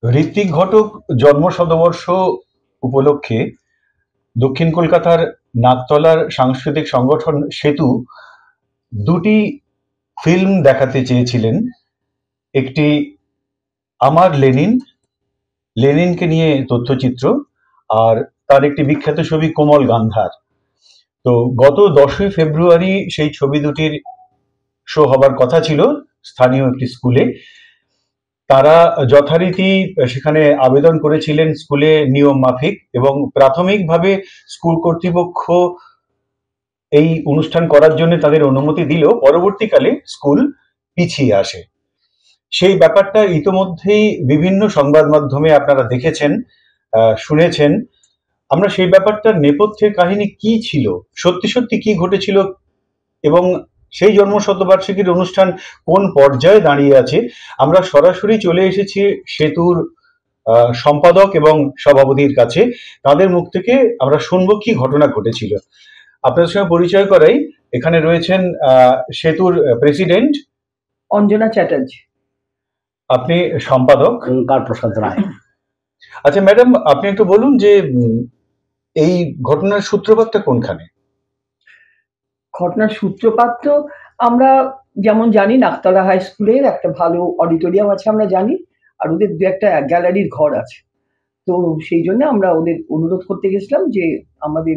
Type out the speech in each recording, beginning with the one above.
ঋত্বিক ঘটক জন্ম শতবর্ষ উপলক্ষে দক্ষিণ কলকাতার নাগতলার সাংস্কৃতিক সংগঠন সেতু দুটি ফিল্ম দেখাতে চেয়েছিলেন। একটি আমার লেনিন, লেনিনকে নিয়ে তথ্যচিত্র, আর তার একটি বিখ্যাত ছবি কোমল গান্ধার। তো গত 10ই ফেব্রুয়ারি সেই ছবি দুটির শো হবার কথা ছিল স্থানীয় একটি স্কুলে। তারা যথারীতি সেখানে আবেদন করেছিলেন স্কুলে নিয়ম মাফিক, এবং প্রাথমিকভাবে স্কুল কর্তৃপক্ষ এই অনুষ্ঠান করার জন্য তাদের অনুমতি দিলেও পরবর্তীকালে স্কুল পিছিয়ে আসে। সেই ব্যাপারটা ইতোমধ্যেই বিভিন্ন সংবাদ মাধ্যমে আপনারা দেখেছেন, শুনেছেন। আমরা সেই ব্যাপারটার নেপথ্যের কাহিনী কি ছিল, সত্যি সত্যি কি ঘটেছিল, এবং সেই জন্ম শতবার্ষিকীর অনুষ্ঠান কোন পর্যায়ে দাঁড়িয়ে আছে, আমরা সরাসরি চলে এসেছি সেতুর সম্পাদক এবং সভাপতির কাছে। তাদের মুখ থেকে আমরা শুনবো কি ঘটনা ঘটেছিল। আপনাদের সঙ্গে পরিচয় করাই, এখানে রয়েছেন সেতুর প্রেসিডেন্ট অঞ্জনা চ্যাটার্জি, আপনি সম্পাদক ওঙ্কার প্রসাদ রায়। আচ্ছা ম্যাডাম, আপনি একটু বলুন যে এই ঘটনার সূত্রপাতটা কোনখানে? ঘটনার সূত্রপাত তো আমরা যেমন জানি, নাগতলা হাই স্কুলের একটা ভালো অডিটোরিয়াম আছে আমরা জানি, আর ওদের দু একটা গ্যালারির ঘর আছে। তো সেই জন্য আমরা ওদের অনুরোধ করতে গেছিলাম যে আমাদের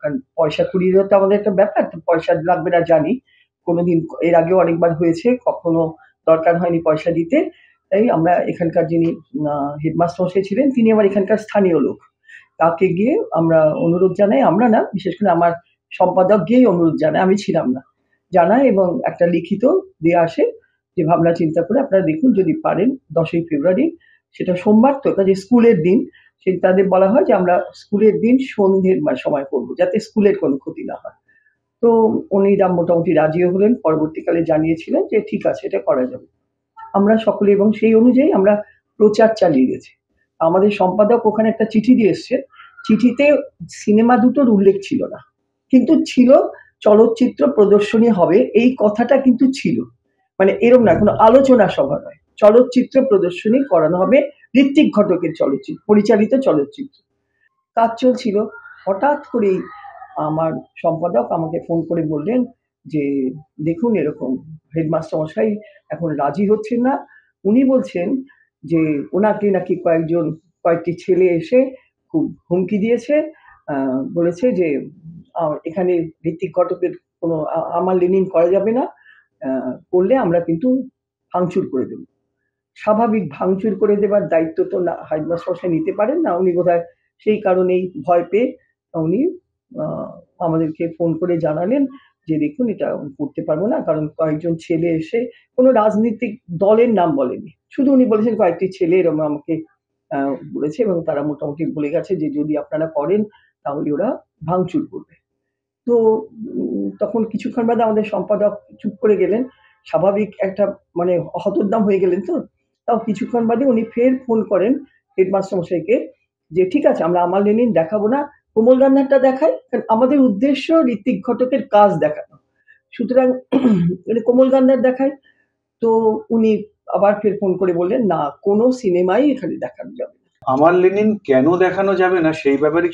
কারণ পয়সা কুড়িয়ে তো আমাদের একটা ব্যাপার, তো পয়সা লাগবে না জানি, কোনোদিন এর আগেও অনেকবার হয়েছে, কখনো দরকার হয়নি পয়সা দিতে। তাই আমরা এখানকার যিনি হেডমাস্টার মশাই ছিলেন, তিনি আমার এখানকার স্থানীয় লোক, তাকে গিয়ে আমরা অনুরোধ জানাই। আমরা না, বিশেষ করে আমার সম্পাদক গিয়েই অনুরোধ জানায়, আমি ছিলাম না, জানায় এবং একটা লিখিত দিয়ে আসে যে ভাবনা চিন্তা করে আপনারা দেখুন যদি পারেন 10ই ফেব্রুয়ারি, সেটা সোমবার, তো কাজে স্কুলের দিন, সেই তাদের বলা হয় যে আমরা স্কুলের দিন সন্ধ্যের সময় করব, যাতে স্কুলের কোনো ক্ষতি না হয়। তো উনিরা মোটামুটি রাজিও হলেন, পরবর্তীকালে জানিয়েছিলেন যে ঠিক আছে, এটা করা যাবে। আমরা সকলে, এবং সেই অনুযায়ী আমরা প্রচার চালিয়ে গেছি। আমাদের সম্পাদক ওখানে একটা চিঠি দিয়ে এসছে, চিঠিতে সিনেমা দুটোর উল্লেখ ছিল না, কিন্তু ছিল চলচ্চিত্র প্রদর্শনী হবে, এই কথাটা কিন্তু ছিল। মানে এরকম না, কোনো আলোচনা সভা নয়, চলচ্চিত্র প্রদর্শনী করানো হবে, ঋত্বিক ঘটকের চলচ্চিত্র পরিচালিত চলচ্চিত্র। কাজ চলছিল, হঠাৎ করেই আমার সম্পাদক আমাকে ফোন করে বললেন যে দেখুন এরকম হেডমাস্টার মশাই এখন রাজি হচ্ছেন না, উনি বলছেন যে ওনাকে নাকি কয়েকটি ছেলে এসে খুব হুমকি দিয়েছে, বলেছে যে এখানে ঋত্বিক ঘটকের কোনো আমার লেনিন করা যাবে না, করলে আমরা কিন্তু ভাঙচুর করে দেব। স্বাভাবিক, ভাঙচুর করে দেবার দায়িত্ব তো না হেডমাস্টার মশাই নিতে পারেন না, উনি বোধহয় সেই কারণেই ভয় পেয়ে উনি আমাদেরকে ফোন করে জানালেন যে দেখুন এটা করতে পারবো না, কারণ কয়েকজন ছেলে এসে, কোনো রাজনৈতিক দলের নাম বলেনি, শুধু উনি বলেছেন কয়েকটি ছেলে এরকম আমাকে বলেছে, এবং তারা মোটামুটি বলে গেছে যে যদি আপনারা করেন তাহলে ওরা ভাঙচুর করবে। তো তখন কিছুক্ষণ বাদে আমাদের সম্পাদক চুপ করে গেলেন, স্বাভাবিক একটা মানে হতোদ্দাম হয়ে গেলেন। তো তাও কিছুক্ষণ বাদে উনি ফের ফোন করেন হেডমাস্টার মশাইকে যে ঠিক আছে আমরা আমার লেনিন দেখাবো না, কোমল গান্ধারটা দেখাই, কারণ আমাদের উদ্দেশ্য ঋত্বিক ঘটকের কাজ দেখানো, সুতরাং কোমল গান্ধার দেখায়। তো উনি আবার ফের ফোন করে বললেন না, কোনো সিনেমাই এখানে দেখানো যাবে না। আমার লেনিন কেন দেখানো যাবে না সেই ব্যাপারে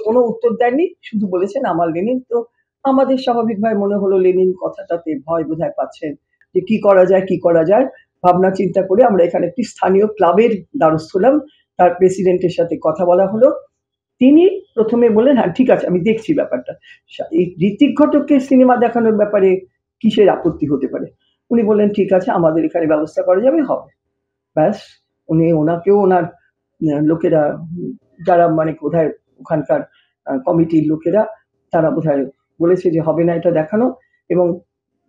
কোনো উত্তর দেননি, শুধু বলেছেন আমার লেনিন। তো আমাদের স্বাভাবিকভাবে মনে হলো লেনিন কথাটাতে ভয় বোধহয় পাচ্ছেন, যে কি করা যায় কি করা যায়। ভাবনা চিন্তা করে আমরা এখানে একটি স্থানীয় ক্লাবের দ্বারস্থ হলাম, তার প্রেসিডেন্টের সাথে কথা বলা হলো। তিনি প্রথমে বললেন হ্যাঁ ঠিক আছে আমি দেখছি ব্যাপারটা, এই ঋত্বিক ঘটককে সিনেমা দেখানোর ব্যাপারে কিসের আপত্তি হতে পারে। উনি বললেন ঠিক আছে আমাদের এখানে ব্যবস্থা করা যাবে, হবে। ব্যাস, ওনাকেও ওনার লোকেরা, যারা মানে বোধহয় ওখানকার কমিটির লোকেরা, তারা বোধহয় বলেছে যে হবে না এটা দেখানো, এবং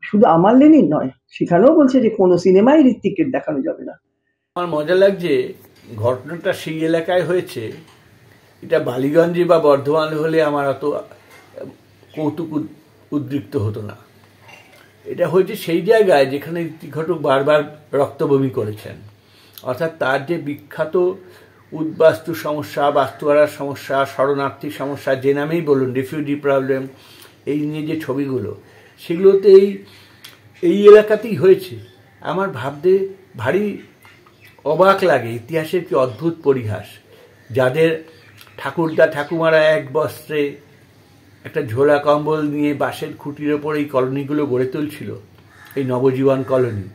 শুধু আমার লেনিন নয়, সেখানেও বলছে যে কোনো সিনেমাই ঋত্বিকের দেখানো যাবে না। আমার মজা লাগছে ঘটনাটা সেই এলাকায় হয়েছে, এটা বালিগঞ্জে বা বর্ধমানে হলে আমার অত কৌতুক উদ্রিক্ত হতো না। এটা হয়েছে সেই জায়গায় যেখানে ঋত্বিক ঘটক বারবার রক্তবমি করেছেন, অর্থাৎ তার যে বিখ্যাত উদ্বাস্তু সমস্যা, বাস্তুহারার সমস্যা, শরণার্থী সমস্যা, যে নামেই বলুন, রিফিউজি প্রবলেম, এই নিয়ে যে ছবিগুলো, সেগুলোতে এই এলাকাতেই হয়েছে। আমার ভাবতে ভারী অবাক লাগে ইতিহাসের কি অদ্ভুত পরিহাস। যাদের ঠাকুরদা ঠাকুমারা এক বস্ত্রে একটা ঝোলা কম্বল নিয়ে বাঁশের খুঁটির ওপর এই কলোনিগুলো গড়ে তুলছিল, এই নবজীবন কলোনি,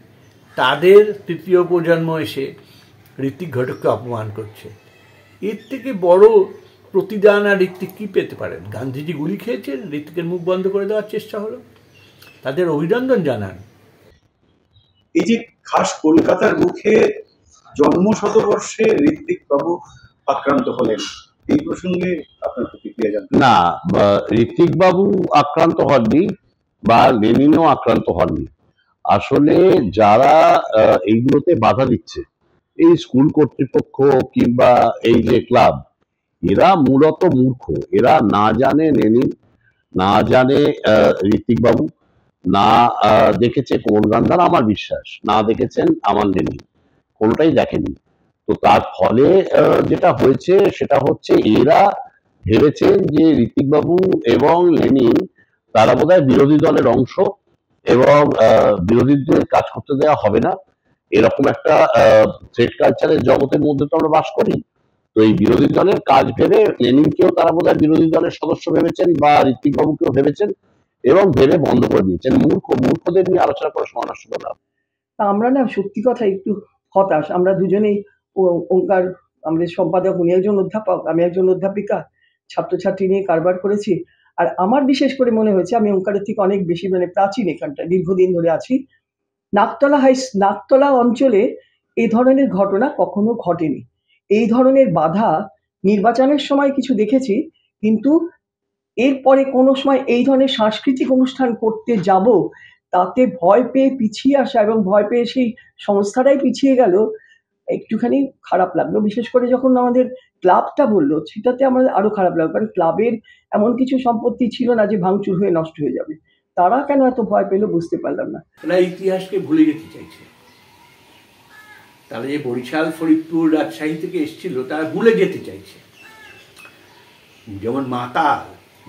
তাদের তৃতীয় প্রজন্ম এসে ঋত্বিক ঘটককে অপমান করছে। এর থেকে বড় প্রতিদান আর ঋত্বিক কী পেতে পারেন? গান্ধীজি গুলি খেয়েছেন, ঋত্বিকের মুখ বন্ধ করে দেওয়ার চেষ্টা হলো। তাদের অভিনন্দন জানান। এই যে খাস কলকাতার মুখে জন্ম শতবর্ষে ঋত্বিক বাবু আক্রান্ত হলেন, এই প্রসঙ্গে আপনার প্রতিক্রিয়া জানতে। না, ঋত্বিক বাবু আক্রান্ত হননি বা লেনিনও আক্রান্ত হননি। আসলে যারা এইগুলোতে বাধা দিচ্ছে, এই স্কুল কর্তৃপক্ষ কিংবা এই যে ক্লাব, এরা মূলত মূর্খ। এরা না জানে লেনিন, না জানে ঋত্বিক বাবু, না দেখেছে কোন গান্ধার আমার বিশ্বাস, না দেখেছেন আমার লেনিন, কোনটাই দেখেনি। তো তার ফলে যেটা হয়েছে সেটা হচ্ছে এরা ভেবেছেন যে ঋত্বিক বাবু এবং লেনিন তারা বোধহয় বিরোধী দলের অংশ এবং বিরোধীদের কাজ করতে দেওয়া হবে না, এরকম একটা থ্রেড কালচারের জগতের মধ্যে তো আমরা বাস করি। তো এই বিরোধী দলের কাজ ভেবে লেনিনকেও তারা বোধহয় বিরোধী দলের সদস্য ভেবেছেন বা ঋত্বিক বাবুকেও ভেবেছেন এবং ভেবে বন্ধ করে দিয়েছেন। মূর্খদের নিয়ে আলোচনা করার সময় নষ্ট করা। তা আমরা না সত্যি কথা একটু হতাশ। আমরা দুজনেই ওঙ্কার, আমাদের সম্পাদক, উনি একজন অধ্যাপক, আমি একজন অধ্যাপিকা, ছাত্রছাত্রী নিয়ে কারবার করেছি। আর আমার বিশেষ করে মনে হয়েছে, আমি ওঙ্কারের থেকে অনেক বেশি মানে প্রাচীন এখানটায় দীর্ঘদিন ধরে আছি, নাকতলা অঞ্চলে এই ধরনের ঘটনা কখনো ঘটেনি। এই ধরনের বাধা নির্বাচনের সময় কিছু দেখেছি, কিন্তু এরপরে কোনো সময় এই ধরনের সাংস্কৃতিক অনুষ্ঠান করতে যাব, তাতে ভয় পেয়ে পিছিয়ে আসা এবং ভয় পেয়ে সেই সংস্থাটাই পিছিয়ে গেল, একটুখানি খারাপ লাগলো। বিশেষ করে যখন আমাদের ক্লাবটা বললো, সেটাতে আমার আরো খারাপ লাগলো, কারণ ক্লাবের এমন কিছু সম্পত্তি ছিল না যে ভাঙচুর হয়ে নষ্ট হয়ে যাবে। তারা কেন এত ভয় পেলো বুঝতে পারলাম না। তারা ইতিহাসকে ভুলে যেতে চাইছে। তারা যে বরিশাল, ফরিদপুর, রাজশাহী থেকে এসেছিল, তারা ভুলে যেতে চাইছে। যেমন মাতাল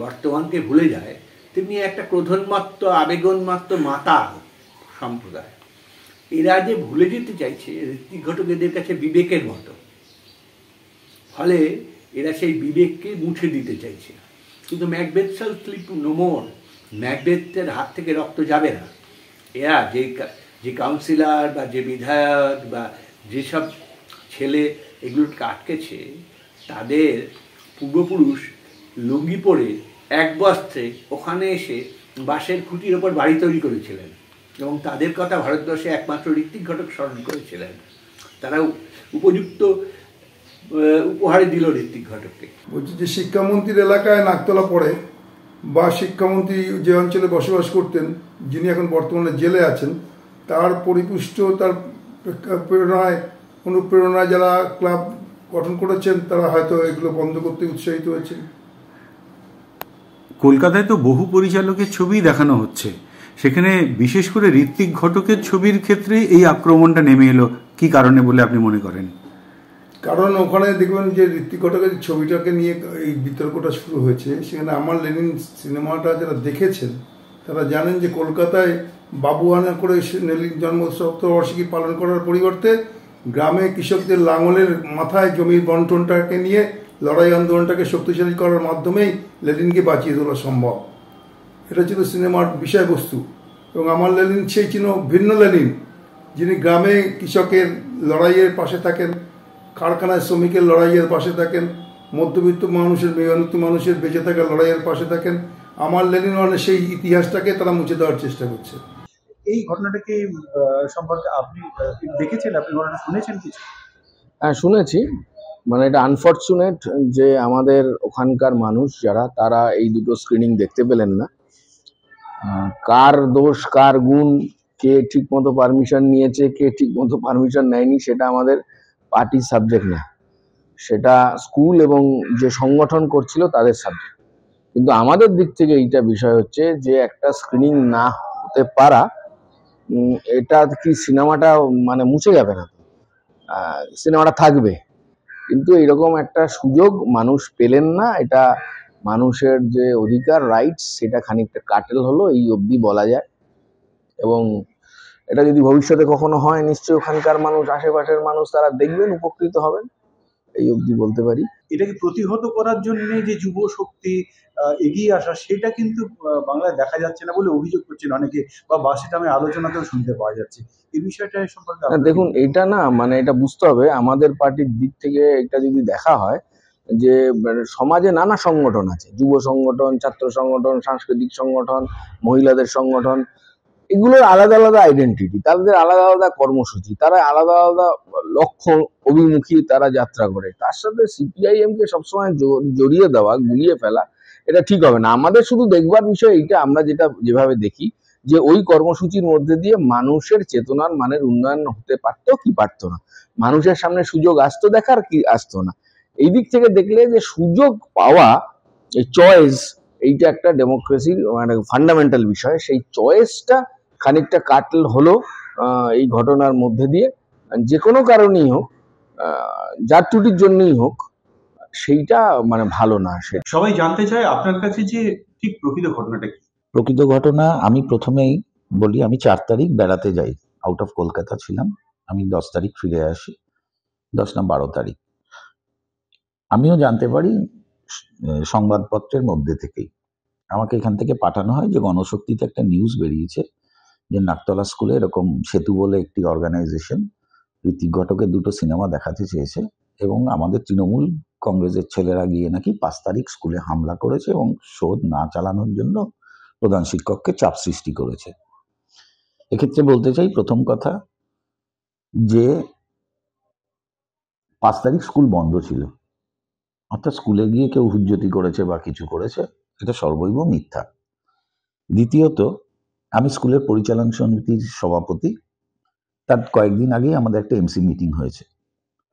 বর্তমানকে ভুলে যায়, তেমনি একটা ক্রোধোন্মত্ত, আবেগোন্মত্ত মাতাল সম্প্রদায়, এরা যে ভুলে যেতে চাইছে ঋত্বিক ঘটক এদের কাছে বিবেকের মতো। ফলে এরা সেই বিবেককে মুছে দিতে চাইছে। কিন্তু ম্যাকবেথ শাল স্লিপ নো মোর, ম্যাকবেথের হাত থেকে রক্ত যাবে না। এরা যে কাউন্সিলর বা যে বিধায়ক বা যেসব ছেলে এগুলোকে আটকেছে, তাদের পূর্বপুরুষ লুঙ্গি পরে এক বস্ত্রে ওখানে এসে বাঁশের খুঁটির ওপর বাড়ি তৈরি করেছিলেন এবং তাদের কথা ভারতবর্ষে একমাত্র ঋত্বিক ঘটক স্মরণ করেছিলেন। তারা উপযুক্ত উপহারে দিল ঋত্বিক ঘটককে। বলছি যে শিক্ষামন্ত্রীর এলাকায় নাকতলা পড়ে, বা শিক্ষামন্ত্রী যে অঞ্চলে বসবাস করতেন, যিনি এখন বর্তমানে জেলে আছেন, তার পরিপুষ্ট, তার অনুপ্রেরণায় যারা ক্লাব গঠন করেছেন, তারা হয়তো এগুলো বন্ধ করতে উৎসাহিত হয়েছেন। কলকাতায় তো বহু পরিচালকের ছবি দেখানো হচ্ছে, সেখানে বিশেষ করে ঋত্বিক ঘটকের ছবির ক্ষেত্রে এই আক্রমণটা নেমে এলো কি কারণে বলে আপনি মনে করেন? কারণ ওখানে দেখবেন যে ঋত্বিক ঘটকের ছবিটাকে নিয়ে এই বিতর্কটা শুরু হয়েছে। সেখানে আমার লেনিন সিনেমাটা যারা দেখেছেন তারা জানেন যে কলকাতায় বাবুয়ানা করে লেনিন জন্ম শতবার্ষিকী পালন করার পরিবর্তে গ্রামে কৃষকদের লাঙলের মাথায় জমির বন্টনটাকে নিয়ে লড়াই আন্দোলনটাকে শক্তিশালী করার মাধ্যমেই লেনিনকে বাঁচিয়ে তোলা সম্ভব। এটা ছিল সিনেমার বিষয়বস্তু। এবং আমার লেনিন সেই ছিল ভিন্ন লেনিন, যিনি গ্রামে কৃষকের লড়াইয়ের পাশে থাকেন, কারখানায় শ্রমিকের লড়াইয়ের পাশে থাকেন, মধ্যবিত্ত মানুষের, মেহনতি মানুষের বেঁচে থাকার লড়াইয়ের পাশে থাকেন। আমার লেনিন মানে সেই ইতিহাসটাকে তারা মুছে দেওয়ার চেষ্টা করছে। এই ঘটনাটাকে সম্পর্কে আপনি দেখেছেন, আপনি ঘটনা শুনেছেন কিছু? হ্যাঁ, শুনেছি। মানে এটা আনফর্চুনেট যে আমাদের ওখানকার মানুষ যারা, তারা এই দুটো স্ক্রিনিং দেখতে পেলেন না। কার দোষ কার গুণ, কে ঠিক মতো পারমিশন নিয়েছে কে ঠিক মতো পারমিশন নেয়নি, সেটা আমাদের পার্টির সাবজেক্ট না, সেটা স্কুল এবং যে সংগঠন করছিল তাদের সাবজেক্ট। কিন্তু আমাদের দিক থেকে এইটা বিষয় হচ্ছে যে একটা স্ক্রিনিং না হতে পারা, এটা কি সিনেমাটা মানে মুছে যাবে না, সিনেমাটা থাকবে, কিন্তু এরকম একটা সুযোগ মানুষ পেলেন না। এটা মানুষের যে অধিকার, রাইটস, সেটা খানিকটা কাটেল হলো, এই অবধি বলা যায়। এবং এটা যদি ভবিষ্যতে কখনো হয়, নিশ্চয়ই ওখানকার মানুষ, আশেপাশের মানুষ তারা দেখবেন, উপকৃত হবেন, এই অবধি বলতে পারি। এটাকে প্রতিহত করার জন্য যে যুব শক্তি এগিয়ে আসা, সেটা কিন্তু বাংলায় দেখা যাচ্ছে না বলে অভিযোগ করছেন অনেকে, বা বাসে আলোচনাতেও শুনতে পাওয়া যাচ্ছে। এই বিষয়টা সম্পর্কে দেখুন, এটা না, মানে এটা বুঝতে হবে আমাদের পার্টির দিক থেকে। এটা যদি দেখা হয় যে সমাজে নানা সংগঠন আছে, যুব সংগঠন, ছাত্র সংগঠন, সাংস্কৃতিক সংগঠন, মহিলাদের সংগঠন, এগুলোর আলাদা আলাদা আইডেন্টিটি, তাদের আলাদা আলাদা কর্মসূচি, তারা আলাদা আলাদা লক্ষ্য অভিমুখী তারা যাত্রা করে। তার সাথে সিপিআইএম কে সবসময় জড়িয়ে দেওয়া, গুলিয়ে ফেলা, এটা ঠিক হবে না। আমাদের শুধু দেখবার বিষয় এইটা, আমরা যেভাবে দেখি যে ওই কর্মসূচির মধ্যে দিয়ে মানুষের চেতনার মানের উন্নয়ন হতে পারতো কি পারতো না, মানুষের সামনে সুযোগ আসতো দেখার কি আসতো না। এই দিক থেকে দেখলে যে সুযোগ পাওয়া, এই চয়েস, এইটা একটা ডেমোক্রেসির মানে ফান্ডামেন্টাল বিষয়। সেই চয়েসটা খানিকটা কাটল হলো এই ঘটনার মধ্যে দিয়ে। যে কোনো কারণেই হোক, যার ত্রুটির জন্যই হোক, সেইটা মানে ভালো না। সবাই জানতে চায় আপনার কাছে যে ঠিক প্রকৃত ঘটনাটা কি। প্রকৃত ঘটনা আমি প্রথমেই বলি, আমি 4 তারিখ বেড়াতে যাই, আউট অফ কলকাতা ছিলাম। আমি 10 তারিখ ফিরে আসি, 10 না 12 তারিখ। আমিও জানতে পারি সংবাদপত্রের মধ্যে থেকেই। আমাকে এখান থেকে পাঠানো হয় যে গণশক্তিতে একটা নিউজ বেরিয়েছে যে নাকতলা স্কুলে এরকম সেতু বলে একটি অর্গানাইজেশন ঋত্বিক ঘটকের 2টো সিনেমা দেখাতে চেয়েছে, এবং আমাদের তৃণমূল কংগ্রেসের ছেলেরা গিয়ে নাকি 5 তারিখ স্কুলে হামলা করেছে এবং শোধ না চালানোর জন্য প্রধান শিক্ষককে চাপ সৃষ্টি করেছে। এক্ষেত্রে বলতে চাই, প্রথম কথা যে 5 তারিখ স্কুল বন্ধ ছিল, অর্থাৎ স্কুলে গিয়ে কেউ হুজ্জতি করেছে বা কিছু করেছে, এটা সর্বৈব মিথ্যা। দ্বিতীয়ত, আমি স্কুলের পরিচালন সমিতির সভাপতি। তার কয়েকদিন আগেই আমাদের একটা এমসি মিটিং হয়েছে,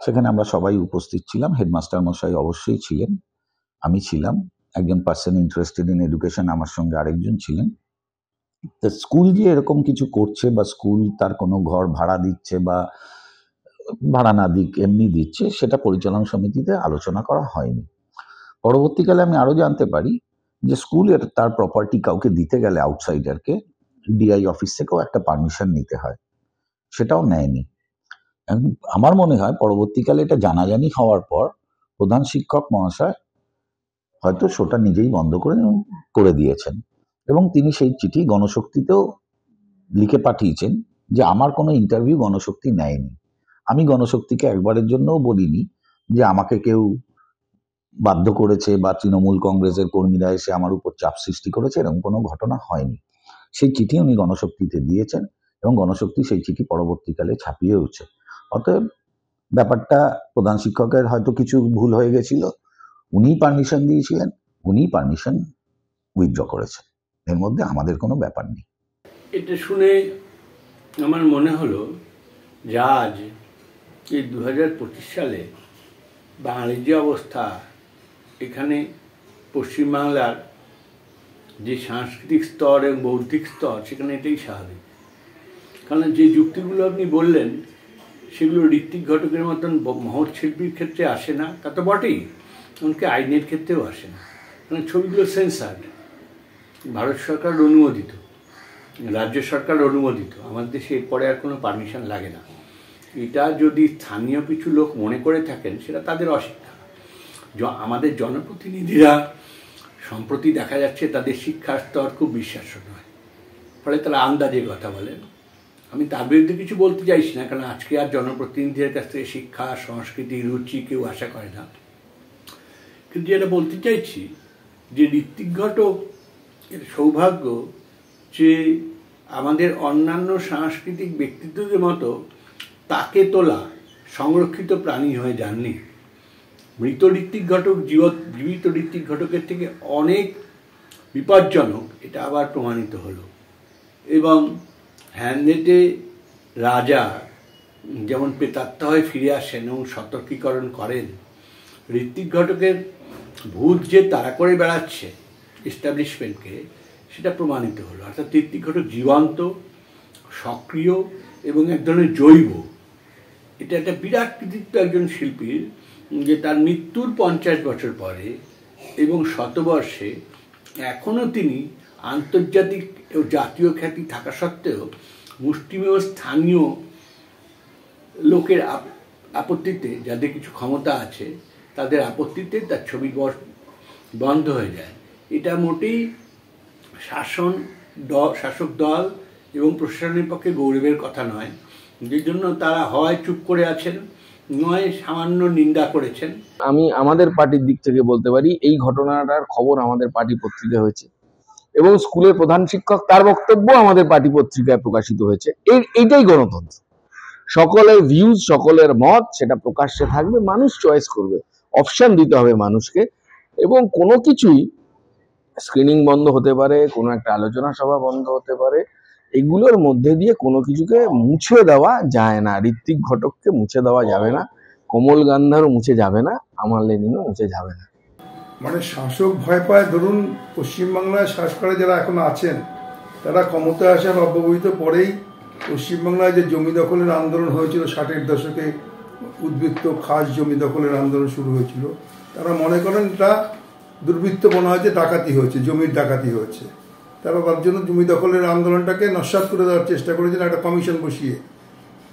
সেখানে আমরা সবাই উপস্থিত ছিলাম। হেডমাস্টার মশাই অবশ্যই ছিলেন, আমি ছিলাম, একজন পার্সন ইন্টারেস্টেড ইন এডুকেশন আমার সঙ্গে আরেকজন ছিলেন। তো স্কুল যে এরকম কিছু করছে বা স্কুল তার কোনো ঘর ভাড়া দিচ্ছে বা ভাড়া না দিক এমনি দিচ্ছে, সেটা পরিচালন সমিতিতে আলোচনা করা হয়নি। পরবর্তীকালে আমি আরো জানতে পারি যে স্কুলের তার প্রপার্টি কাউকে দিতে গেলে, আউটসাইডারকে, ডিআই অফিস থেকেও একটা পারমিশন নিতে হয়, সেটাও নেয়নি। আমার মনে হয় পরবর্তীকালে এটা জানাজানি হওয়ার পর প্রধান শিক্ষক মহাশয় হয়তো শোটা নিজেই বন্ধ করে দিয়েছেন, এবং তিনি সেই চিঠি গণশক্তিতেও লিখে পাঠিয়েছেন যে আমার কোনো ইন্টারভিউ গণশক্তি নেয়নি। আমি গণশক্তিকে একবারের জন্যও বলিনি যে আমাকে কেউ বাধ্য করেছে বা তৃণমূল কংগ্রেসের কর্মীরা এসে আমার উপর চাপ সৃষ্টি করেছে, এরকম কোনো ঘটনা হয়নি। সেই চিঠি উনি গণশক্তিতে দিয়েছেন এবং গণশক্তি সেই চিঠি পরবর্তীকালে ছাপিয়েওছে। অতএব ব্যাপারটা প্রধান শিক্ষকের হয়তো কিছু ভুল হয়ে গেছিল, উনিই পারমিশন দিয়েছিলেন, উনিই পারমিশন উইথড্র করেছেন, এর মধ্যে আমাদের কোনো ব্যাপার নেই। এটা শুনে আমার মনে হলো যে আজ এই 2025 সালে বাঙালির যে অবস্থা, এখানে পশ্চিমবাংলার যে সাংস্কৃতিক স্তর এবং বৌদ্ধিক স্তর, সেখানে এটাই স্বাভাবিক। কারণ যে যুক্তিগুলো আপনি বললেন সেগুলো ঋত্বিক ঘটকের মতন মহৎ শিল্পীর ক্ষেত্রে আসে না, তা তো বটেই, এমনকি আইনের ক্ষেত্রেও আসে না। কারণ ছবিগুলো সেন্সার্ড, ভারত সরকার অনুমোদিত, রাজ্য সরকার অনুমোদিত, আমাদের দেশে এরপরে আর কোনো পারমিশন লাগে না। এটা যদি স্থানীয় কিছু লোক মনে করে থাকেন, সেটা তাদের অশিক্ষা। আমাদের জনপ্রতিনিধিরা সম্প্রতি দেখা যাচ্ছে তাদের শিক্ষার স্তর খুব বিশ্বাস্য নয়, ফলে তারা আন্দাজে কথা বলেন। আমি তার বিরুদ্ধে কিছু বলতে চাইছি না, কারণ আজকে আর জনপ্রতিনিধিদের কাছ থেকে শিক্ষা, সংস্কৃতি, রুচি কেউ আশা করে না। কিন্তু যেটা বলতে চাইছি যে ঋত্বিক ঘটক এর সৌভাগ্য যে আমাদের অন্যান্য সাংস্কৃতিক ব্যক্তিত্বদের মতো তাকে তোলা সংরক্ষিত প্রাণী হয়ে যাননি। মৃত ঋত্বিক ঘটক জীবিত ঋত্বিক ঘটকের থেকে অনেক বিপজ্জনক, এটা আবার প্রমাণিত হলো। এবং হ্যামলেটে রাজা যেমন প্রেতাত্মা হয়ে ফিরে আসেন এবং সতর্কীকরণ করেন, ঋত্বিক ঘটকের ভূত যে তাড়া করে বেড়াচ্ছে এস্টাবলিশমেন্টকে, সেটা প্রমাণিত হলো। অর্থাৎ ঋত্বিক ঘটক জীবন্ত, সক্রিয় এবং এক ধরনের জৈব। এটা একটা বিরাট কৃতিত্ব একজন শিল্পীর, যে তার মৃত্যুর 50 বছর পরে এবং শতবর্ষে এখনও তিনি আন্তর্জাতিক ও জাতীয় খ্যাতি থাকা সত্ত্বেও মুষ্টিমেয় স্থানীয় লোকের আপত্তিতে, যাদের কিছু ক্ষমতা আছে তাদের আপত্তিতে তার ছবি বন্ধ হয়ে যায়। এটা মোটেই শাসক দল এবং প্রশাসনের পক্ষে গৌরবের কথা নয়, যে জন্য তারা হয় চুপ করে আছেন, নয় সামান্য নিন্দা করেছেন। আমি আমাদের পার্টির দিক থেকে বলতে পারি, এই ঘটনাটার খবর আমাদের পার্টি পত্রিকা হয়েছে এবং স্কুলের প্রধান শিক্ষক তার বক্তব্য আমাদের পার্টি পত্রিকায় প্রকাশিত হয়েছে। এইটাই গণতন্ত্র, সকলের ভিউজ, সকলের মত সেটা প্রকাশ্যে থাকবে, মানুষ চয়েস করবে, অপশন দিতে হবে মানুষকে। এবং কোনো কিছুই স্ক্রিনিং বন্ধ হতে পারে, কোনো একটা আলোচনা সভা বন্ধ হতে পারে, এগুলোর মধ্যে দিয়ে কোনো কিছুকে মুছে দেওয়া যায় না। ঋত্বিক ঘটককে মুছে দেওয়া যাবে না, কমল গান্ধারও মুছে যাবে না, আমার লেনিনও মুছে যাবে না। মানে শাসক ভয় পায়, ধরুন পশ্চিমবাংলায় সরকারে যারা এখন আছেন তারা ক্ষমতায় আসার অব্যবহিত পরেই পশ্চিমবাংলায় যে জমি দখলের আন্দোলন হয়েছিল 60-এর দশকে, উদ্বৃত্ত খাস জমি দখলের আন্দোলন শুরু হয়েছিল, তারা মনে করেন এটা দুর্বৃত্ত মনে হয়েছে, ডাকাতি হয়েছে, জমির ডাকাতি হয়েছে। তারা তার জন্য জমি দখলের আন্দোলনটাকে নস্যাৎ করে দেওয়ার চেষ্টা করেছেন একটা কমিশন বসিয়ে।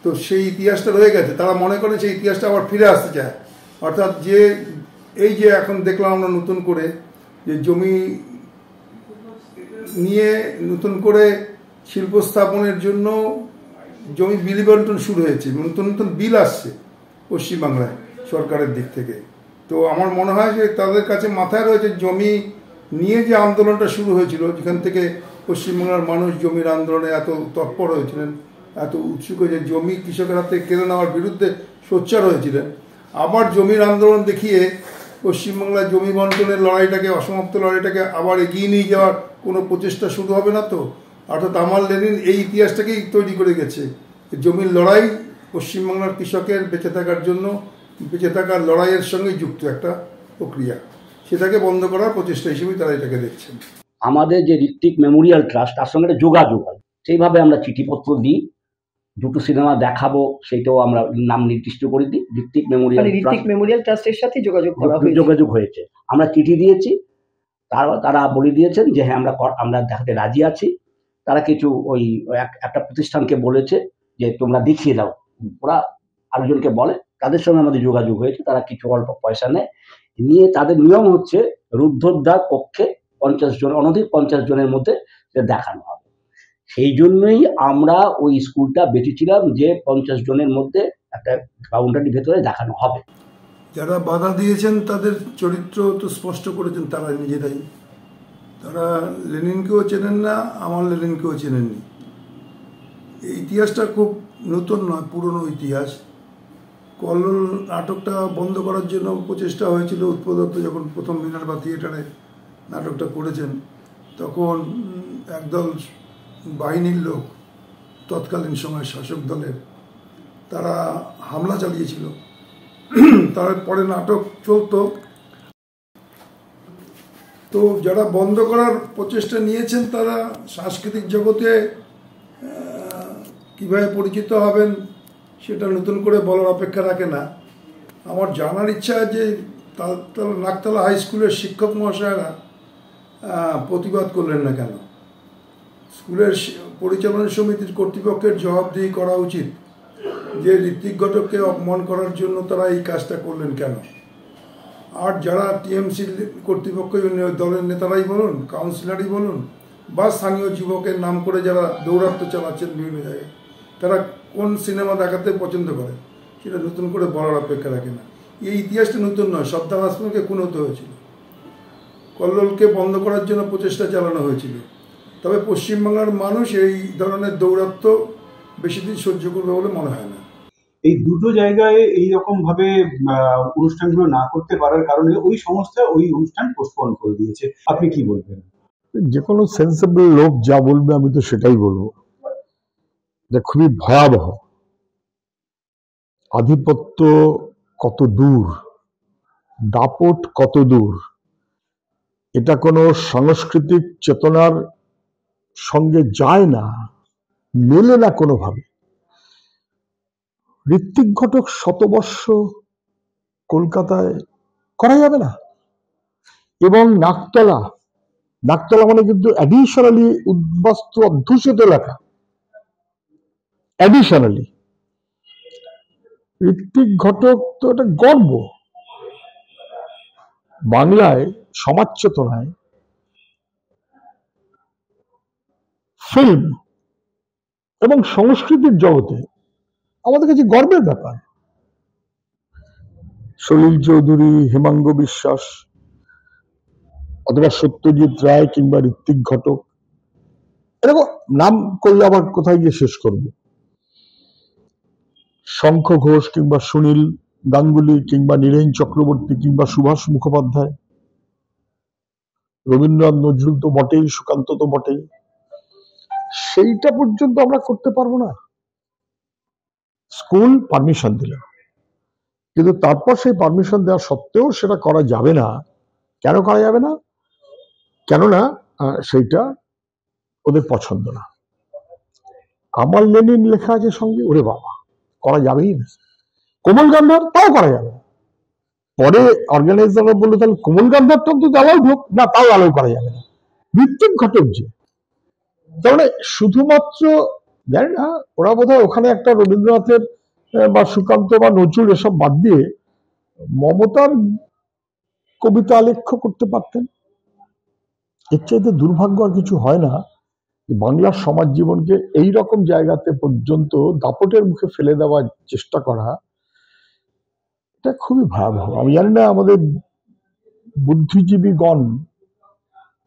তো সেই ইতিহাসটা রয়ে গেছে, তারা মনে করেন সেই ইতিহাসটা আবার ফিরে আসতে চায়। অর্থাৎ যে এই যে এখন দেখলাম আমরা নতুন করে যে জমি নিয়ে নতুন করে শিল্প স্থাপনের জন্য জমি বিল বন্টন শুরু হয়েছে, নতুন নতুন বিল আসছে পশ্চিমবাংলায় সরকারের দিক থেকে। তো আমার মনে হয় যে তাদের কাছে মাথায় রয়েছে জমি নিয়ে যে আন্দোলনটা শুরু হয়েছিল, যেখান থেকে পশ্চিমবাংলার মানুষ জমির আন্দোলনে এত তৎপর হয়েছিলেন, এত উৎসুক হয়েছে, জমি কৃষকের হাতে কেড়ে নেওয়ার বিরুদ্ধে সোচ্চার হয়েছিলেন। আবার জমির আন্দোলন দেখিয়ে পশ্চিমবাংলার জমি বন্টনের লড়াইটাকে, অসমাপ্ত লড়াইটাকে আবার এগিয়ে নিয়ে যাওয়ার কোনো প্রচেষ্টা শুরু হবে না তো? অর্থাৎ আমার লেনিন এই ইতিহাসটাকেই তৈরি করে গেছে। জমির লড়াই পশ্চিমবাংলার কৃষকের বেঁচে থাকার জন্য, বেঁচে থাকার লড়াইয়ের সঙ্গে যুক্ত একটা প্রক্রিয়া, সেটাকে বন্ধ করার প্রচেষ্টা হিসেবেই তারা এটাকে দেখছেন। আমাদের যে ঋত্বিক মেমোরিয়াল ট্রাস্ট, তার সঙ্গে একটা যোগাযোগ হয়, সেইভাবে আমরা চিঠিপত্র দিই, দুটো সিনেমা দেখাবো সেটাও আমরা নাম নির্দিষ্ট করে দিই, ঋত্বিক মেমোরিয়াল ট্রাস্টের সাথে যোগাযোগ হয়েছে। আমরা চিঠি দিয়েছি, তারা বলে দিয়েছেন যে হ্যাঁ আমরা দেখাতে রাজি আছি। তারা কিছু ওই একটা প্রতিষ্ঠানকে বলেছে যে তোমরা দেখিয়ে দাও, ওরা আরেকজনকে বলে, তাদের সঙ্গে আমাদের যোগাযোগ হয়েছে। তারা কিছু অল্প পয়সা নিয়ে তাদের নিয়ম হচ্ছে রুদ্ধদ্বার পক্ষে 50 জন, অনধিক 50 জনের মধ্যে দেখানো হবে। সেই জন্যই আমরা ওই স্কুলটা বেঁচেছিলাম যে 50 জনের মধ্যে একটা বাউন্ডারির ভেতরে দেখানো হবে। যারা বাধা দিয়েছেন তাদের চরিত্র তো স্পষ্ট করেছেন তারা নিজেরাই। তারা লেনিনকেও চেনেন না, আমার লেনিনকেও চেনেননি। এই ইতিহাসটা খুব নতুন নয়, পুরনো ইতিহাস। কল্লোল নাটকটা বন্ধ করার জন্য প্রচেষ্টা হয়েছিল। উৎপল দত্ত যখন প্রথম মিনার্ভা থিয়েটারে নাটকটা করেছেন, তখন একদল বাহিনীর লোক, তৎকালীন সময় শাসক দলের, তারা হামলা চালিয়েছিল। তারপরে নাটক চলতো। তো যারা বন্ধ করার প্রচেষ্টা নিয়েছেন তারা সাংস্কৃতিক জগতে কীভাবে পরিচিত হবেন সেটা নতুন করে বলার অপেক্ষা রাখে না। আমার জানার ইচ্ছা যে নাকতলা হাই স্কুলের শিক্ষক মহাশয়রা প্রতিবাদ করলেন না কেন? স্কুলের পরিচালনা সমিতির কর্তৃপক্ষের জবাবদিহি করা উচিত যে ঋত্বিক ঘটককে অপমান করার জন্য তারা এই কাজটা করলেন কেন। আর যারা টিএমসি কর্তৃপক্ষ, দলের নেতারাই বলুন, কাউন্সিলরই বলুন, বা স্থানীয় যুবকের নাম করে যারা দৌরাত্ম্য চালাচ্ছেন বিভিন্ন জায়গায়, তারা কোন সিনেমা দেখাতে পছন্দ করে সেটা নতুন করে বলার অপেক্ষা রাখে না। এই ইতিহাসটা নতুন নয়। সর্দার আসমানকে খুন হতে হয়েছিল, কল্লোলকে বন্ধ করার জন্য প্রচেষ্টা চালানো হয়েছিল। তবে পশ্চিমবাংলার মানুষ এই ধরনের দৌরাত্ম্য বেশি দিন সহ্য করবে বলে মনে হয় না। এই দুটো জায়গায় এইরকম ভাবে অনুষ্ঠানগুলো না করতে পারার কারণে ওই সংস্থা ওই অনুষ্ঠান পোস্টপোন করে দিয়েছে। আপনি কি বলবেন? যে কোনো সেন্সেবল লোক যা বলবে আমি তো সেটাই বলবো, যে খুবই ভয়াবহ। আধিপত্য কত দূর, দাপট কত দূর, এটা কোনো সাংস্কৃতিক চেতনার সঙ্গে যায় না, মেলে না কোনোভাবে। ঋত্বিক ঘটক শতবর্ষ কলকাতায় করা যাবে না। এবং নাকতলা মানে কিন্তু অ্যাডিশনালি উদ্বাস্তু অধ্যুষিত এলাকা, অ্যাডিশনালি ঋত্বিক ঘটক তো একটা গর্ব বাংলায়, সমাজ চেতনায়, ফিল্ম এবং সংস্কৃতির জগতে আমাদের কাছে গর্বের ব্যাপার। সলিল চৌধুরী, হেমাঙ্গ বিশ্বাস অথবা সত্যজিৎ রায় কিংবা ঋত্বিক ঘটক, এরকম নাম করলে আবার কোথায় গিয়ে শেষ করব। শঙ্খ ঘোষ কিংবা সুনীল গাঙ্গুলি কিংবা নীরেন চক্রবর্তী কিংবা সুভাষ মুখোপাধ্যায়, রবীন্দ্রনাথ নজরুল তো বটেই, সুকান্ত তো বটেই, সেইটা পর্যন্ত আমরা করতে পারবো না। স্কুল পারমিশন দিল, কিন্তু তারপর সেই পারমিশন দেওয়া সত্ত্বেও সেটা করা যাবে না। কেন করা যাবে না? কেননা সেইটা ওদের পছন্দ না। আমার লেনিন লেখা আছে সঙ্গে, ওরে বাবা, করা যাবেই না। কোমল গান্ধার, তাও করা যাবে না। পরে অর্গানাইজাররা বললো তাহলে কোমল গান্ধারটা তো অ্যালাউ হোক, না তাও অ্যালাউ করা যাবে না। ঋত্বিক ঘটক যে, তার মানে শুধুমাত্র জানি না, ওরা বোধহয় ওখানে একটা রবীন্দ্রনাথের বা সুকান্ত বা নজরুল এসব বাদ দিয়ে মমতার কবিতা আলেখ্য করতে পারতেন। এর চাইতে দুর্ভাগ্য আর কিছু হয় না। বাংলার সমাজ জীবনকে এই রকম জায়গাতে পর্যন্ত দাপটের মুখে ফেলে দেওয়ার চেষ্টা করা, এটা খুবই ভয়াবহ। আমি জানি না আমাদের বুদ্ধিজীবীগণ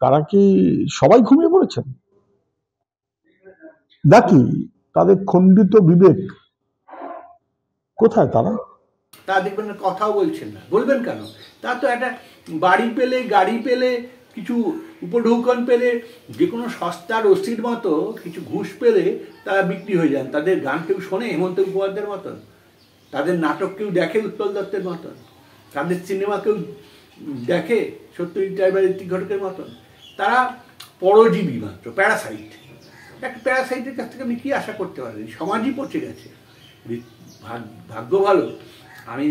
তারা কি সবাই ঘুমিয়ে পড়েছেন নাকি তাদের খণ্ডিত বিবেক কোথায়? তারা দেখবেন কথাও বলছেন না, বলবেন কেন? তা তো একটা বাড়ি পেলে, গাড়ি পেলে, কিছু উপঢৌকন পেলে, যে কোনো সস্তার রসির মতো কিছু ঘুষ পেলে তারা বিক্রি হয়ে যান। তাদের গান কেউ শোনে হেমন্ত মুখোপাধ্যায়ের মতন, তাদের নাটক কেউ দেখে উৎপল দত্তের মতন, তাদের সিনেমা কেউ দেখে সত্যজিৎ রায় বা ঋত্বিক ঘটকের মতন। তারা পরজীবী মাত্র, প্যারাসাইট। একটা প্যারাসাইটের কাছ থেকে আপনি কী আশা করতে পারেন? সমাজই পচে গেছে। ভাগ্য ভালো, আমি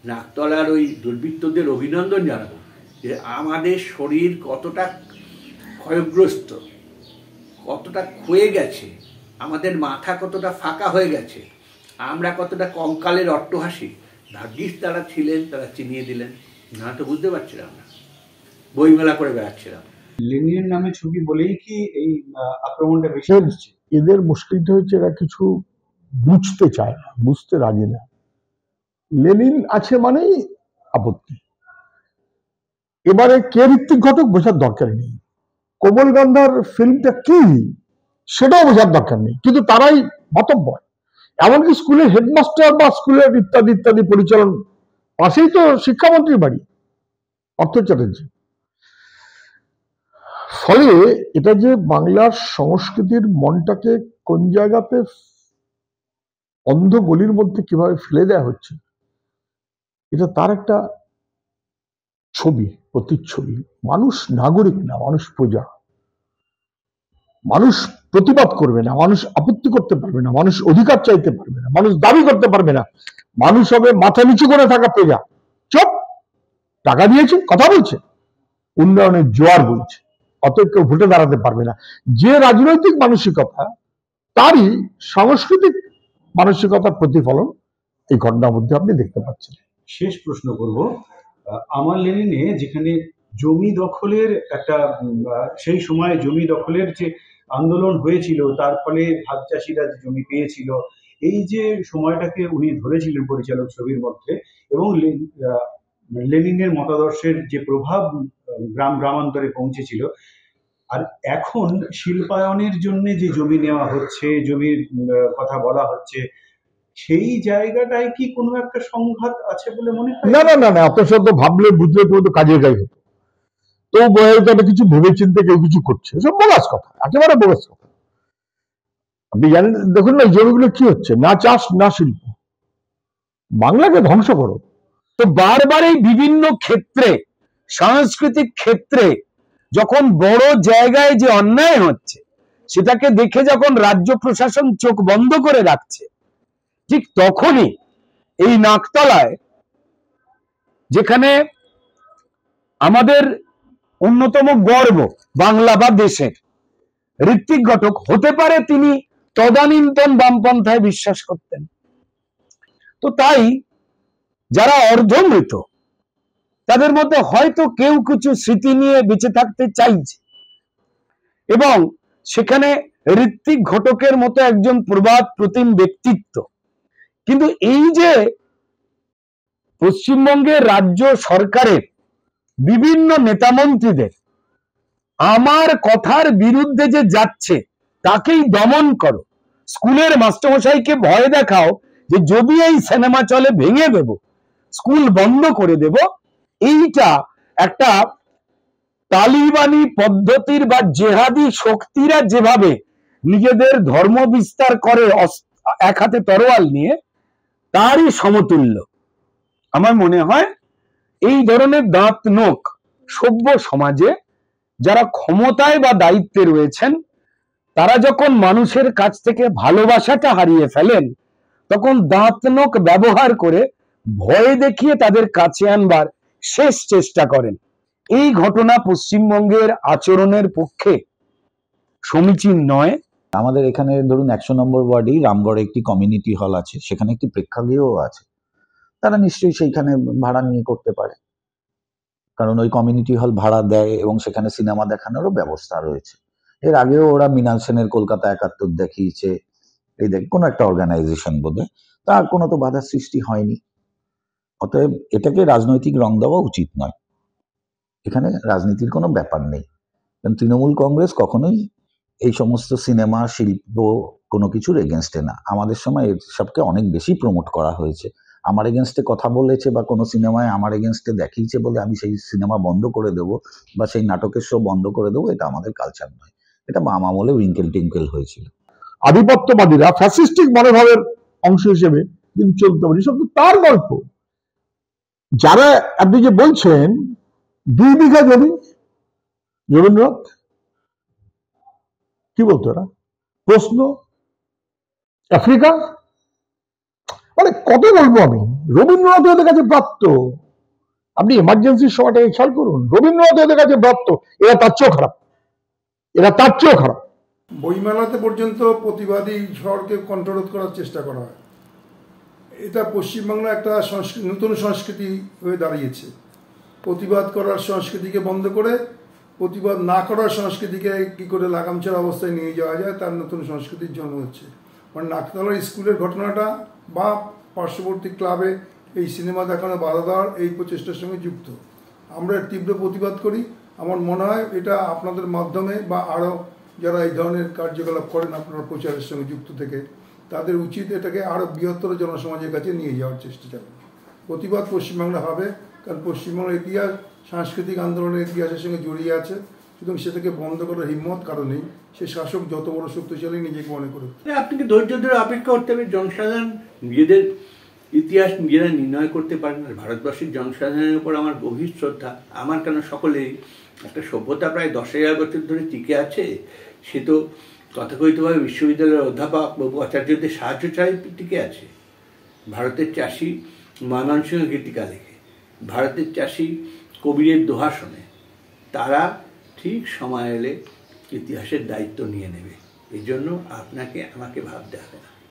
নাকতলার ওই দুর্বৃত্তদের অভিনন্দন জানাবো যে আমাদের শরীর কতটা ক্ষয়গ্রস্ত, কতটা ক্ষয়ে গেছে, আমাদের মাথা কতটা ফাঁকা হয়ে গেছে, আমরা কতটা কঙ্কালের অট্টহাসি। ভাগ্যিস তারা ছিলেন, তারা চিনিয়ে দিলেন, না তো বুঝতে পারছিলাম না, বইমেলা করে বেড়াচ্ছিলাম। লেনিনের নামে ছবি বলেই কি এই আক্রমণটা বেশি হচ্ছে? এদের মুশকিলটা হচ্ছে এরা কিছু বুঝতে চায় না, বুঝতে রাজি না। লেনিন আছে মানেই আপত্তি। এবারে কে ঋত্বিক ঘটক বোঝার দরকার নেই, কোমল গান্ধার ফিল্মটা কি সেটাও বোঝার দরকার নেই, কিন্তু তারাই মাতব্বর। এমনকি স্কুলের হেডমাস্টার বা স্কুলের ইত্যাদি ইত্যাদি পরিচালন, পাশেই তো শিক্ষামন্ত্রীর বাড়ি অর্থ চ্যাটার্জি। ফলে এটা যে বাংলার সংস্কৃতির মনটাকে কোন জায়গাতে অন্ধ গলির মধ্যে কিভাবে ফেলে দেওয়া হচ্ছে, এটা তার একটা ছবি, প্রতিচ্ছবি। মানুষ নাগরিক না, মানুষ প্রজা। মানুষ প্রতিবাদ করবে না, মানুষ আপত্তি করতে পারবে না, মানুষ অধিকার চাইতে পারবে না, মানুষ দাবি করতে পারবে না। মানুষ হবে মাথা নিচু করে থাকা প্রজা। চুপ, টাকা দিয়েছে, কথা বলছে, উন্নয়নের জোয়ার বইছে, অতএব কেউ ভোটে দাঁড়াতে পারবে না। যে রাজনৈতিক মানসিকতা, তারই সাংস্কৃতিক মানসিকতার প্রতিফলন এই ঘটনার মধ্যে আপনি দেখতে পাচ্ছেন। শেষ প্রশ্ন করব, আমার লেনিনে যেখানে জমি দখলের একটা সেই সময় জমি দখলের যে আন্দোলন হয়েছিল, তার ফলে ভাগ চাষিরা যে জমি পেয়েছিল, এই যে সময়টাকে উনি ধরেছিলেন পরিচালক ছবির মধ্যে, এবং লেনিনের মতাদর্শের যে প্রভাব গ্রাম গ্রামান্তরে পৌঁছেছিল, আর এখন শিল্পায়নের জন্য যে জমি নেওয়া হচ্ছে, জমির কথা বলা হচ্ছে, সেই জায়গাটায় কি কোনো একটা সংঘাত আছে বলে মনে হয়? না না না না, আপনার সাথে ভাবলে বুঝলে তো কাজের গাই হতো। তো বইটা কিছু ভেবে চিন্তে কেউ কিছু করছে, সব বোগাস কথা, একেবারে বোগাস কথা। আপনি জানেন, দেখুন না জমিগুলো কি হচ্ছে, না চাষ না শিল্প, বাংলাকে ধ্বংস করো। তো বারবার এই বিভিন্ন ক্ষেত্রে, সাংস্কৃতিক ক্ষেত্রে যখন বড় জায়গায় যে অন্যায় হচ্ছে, সেটাকে দেখে যখন রাজ্য প্রশাসন চোখ বন্ধ করে রাখছে, ঠিক তখনই এই নাকতলায়, যেখানে আমাদের অন্যতম গর্ব বাংলা বা দেশের, ঋত্বিক ঘটক, হতে পারে তিনি তদানীন্তন বামপন্থায় বিশ্বাস করতেন। তো তাই যারা অর্ধমৃত তাদের মধ্যে হয়তো কেউ কিছু স্মৃতি নিয়ে বেঁচে থাকতে চাইছে, এবং সেখানে ঋত্বিক ঘটকের মতো একজন প্রবাদ প্রতিম ব্যক্তিত্ব। কিন্তু এই যে পশ্চিমবঙ্গের রাজ্য সরকারের বিভিন্ন নেতামন্ত্রীদের আমার কথার বিরুদ্ধে যে যাচ্ছে তাকেই দমন করো, স্কুলের মাস্টারমশাইকে ভয় দেখাও যে যদি এই সিনেমা চলে ভেঙে দেব, স্কুল বন্ধ করে দেব, এইটা একটা তালিবানি পদ্ধতির বা জেহাদি শক্তিরা যেভাবে নিজেদের ধর্ম বিস্তার করে এক হাতে তরোয়াল নিয়ে, তারই সমতুল্য। আমার মনে হয় এই ধরনের দাঁত নোক সভ্য সমাজে যারা ক্ষমতায় বা দায়িত্বে রয়েছেন, তারা যখন মানুষের কাছ থেকে ভালোবাসাটা হারিয়ে ফেলেন, তখন দাঁত নোক ব্যবহার করে ভয় দেখিয়ে তাদের কাছে আনবার শেষ চেষ্টা করেন। এই ঘটনা পশ্চিমবঙ্গের আচরণের পক্ষে সমীচীন নয়। আমাদের এখানে ধরুন 100 নম্বর ওয়ার্ডেই রামগড়ে একটি কমিউনিটি হল আছে, সেখানে একটি প্রেক্ষাগৃহও আছে। তারা নিশ্চয়ই সেইখানে ভাড়া নিয়ে করতে পারে, কারণ ওই কমিউনিটি হল ভাড়া দেয় এবং সেখানে সিনেমা দেখানোরও ব্যবস্থা রয়েছে। এর আগেও ওরা মৃণাল সেনের কলকাতা 71 দেখিয়েছে, এই দেখ কোনো একটা অর্গানাইজেশন বোধে, তার কোনো তো বাধার সৃষ্টি হয়নি। অতএব এটাকে রাজনৈতিক রং দেওয়া উচিত নয়, এখানে রাজনীতির কোনো ব্যাপার নেই। কারণ তৃণমূল কংগ্রেস কখনোই এই সমস্ত সিনেমা শিল্প কোনো কিছুর এগেনস্টে না। আমাদের সময় এর সবকে অনেক বেশি প্রমোট করা হয়েছে। আমার এগেনস্টে কথা বলেছে বা কোনো সিনেমায় আমার এগেনস্টে দেখিয়েছে বলে আমি সেই সিনেমা বন্ধ করে দেবো বা সেই নাটকের শো বন্ধ করে দেবো, এটা আমাদের কালচার নয়। এটা বাম আমলে উইঙ্কেল টিঙ্কেল হয়েছিল। আধিপত্যবাদীরা ফ্যাসিস্টিক মনোভাবের অংশ হিসেবে কিন্তু চলতে পারে, সব তো তার গল্প। যারা আপনি যে বলছেন 2 বিঘা জমি, রবীন্দ্রনাথ কি বলতো এরা, প্রশ্ন, আফ্রিকা, মানে কত বলবো আমি, রবীন্দ্রনাথ ওদের কাছে প্রাপ্ত। আপনি এমার্জেন্সির সময়টাকে খেয়াল করুন, রবীন্দ্রনাথ ওদের কাছে প্রাপ্ত। এরা তার চেয়েও খারাপ, এরা তার চেয়েও খারাপ। বইমেলাতে পর্যন্ত প্রতিবাদী ঝড়কে কন্ট্রোল করার চেষ্টা করা হয়। এটা পশ্চিমবাংলা একটা নতুন সংস্কৃতি হয়ে দাঁড়িয়েছে। প্রতিবাদ করার সংস্কৃতিকে বন্ধ করে প্রতিবাদ না করার সংস্কৃতিকে কী করে লাগামছাড়া অবস্থায় নিয়ে যাওয়া যায়, তার নতুন সংস্কৃতির জন্ম হচ্ছে। মানে নাকতলার স্কুলের ঘটনাটা বা পার্শ্ববর্তী ক্লাবে এই সিনেমা দেখানো বাধা দেওয়ার এই প্রচেষ্টার সঙ্গে যুক্ত। আমরা তীব্র প্রতিবাদ করি। আমার মনে হয় এটা আপনাদের মাধ্যমে বা আরও যারা এই ধরনের কার্যকলাপ করেন আপনারা প্রচারের সঙ্গে যুক্ত থেকে, তাদের উচিত এটাকে আরও বৃহত্তর জনসমাজের কাছে নিয়ে যাওয়ার চেষ্টা চালানো। প্রতিবাদ পশ্চিমবাংলা হবে, কারণ পশ্চিমবাংলার ইতিহাস সাংস্কৃতিক আন্দোলনের ইতিহাসের সঙ্গে জড়িয়ে আছে, সুতরাং সেটাকে বন্ধ করার হিম্মত কারো নেই। সে শাসক যত বড় শক্তিশালী নিজেকে মনে করুক। আপনাকে ধৈর্য ধরে অপেক্ষা করতে হবে। জনসাধারণ নিজেদের ইতিহাস নিজেরা নির্ণয় করতে পারেন। আর ভারতবর্ষের জনসাধারণের উপর আমার গভীর শ্রদ্ধা। আমার কেন সকলেই একটা সভ্যতা প্রায় 10,000 বছর ধরে টিকে আছে, সে তো তথাকথিতভাবে বিশ্ববিদ্যালয়ের অধ্যাপক বাবু আচার্যদের সাহায্য ছাড়াই টিকে আছে। ভারতের চাষি ময়মনসিংহ গীতিকা লেখে, ভারতের চাষি কবিরের দোহা শোনে। তারা ঠিক সময় এলে ইতিহাসের দায়িত্ব নিয়ে নেবে। এই জন্য আপনাকে আমাকে ভাবতে হবে না।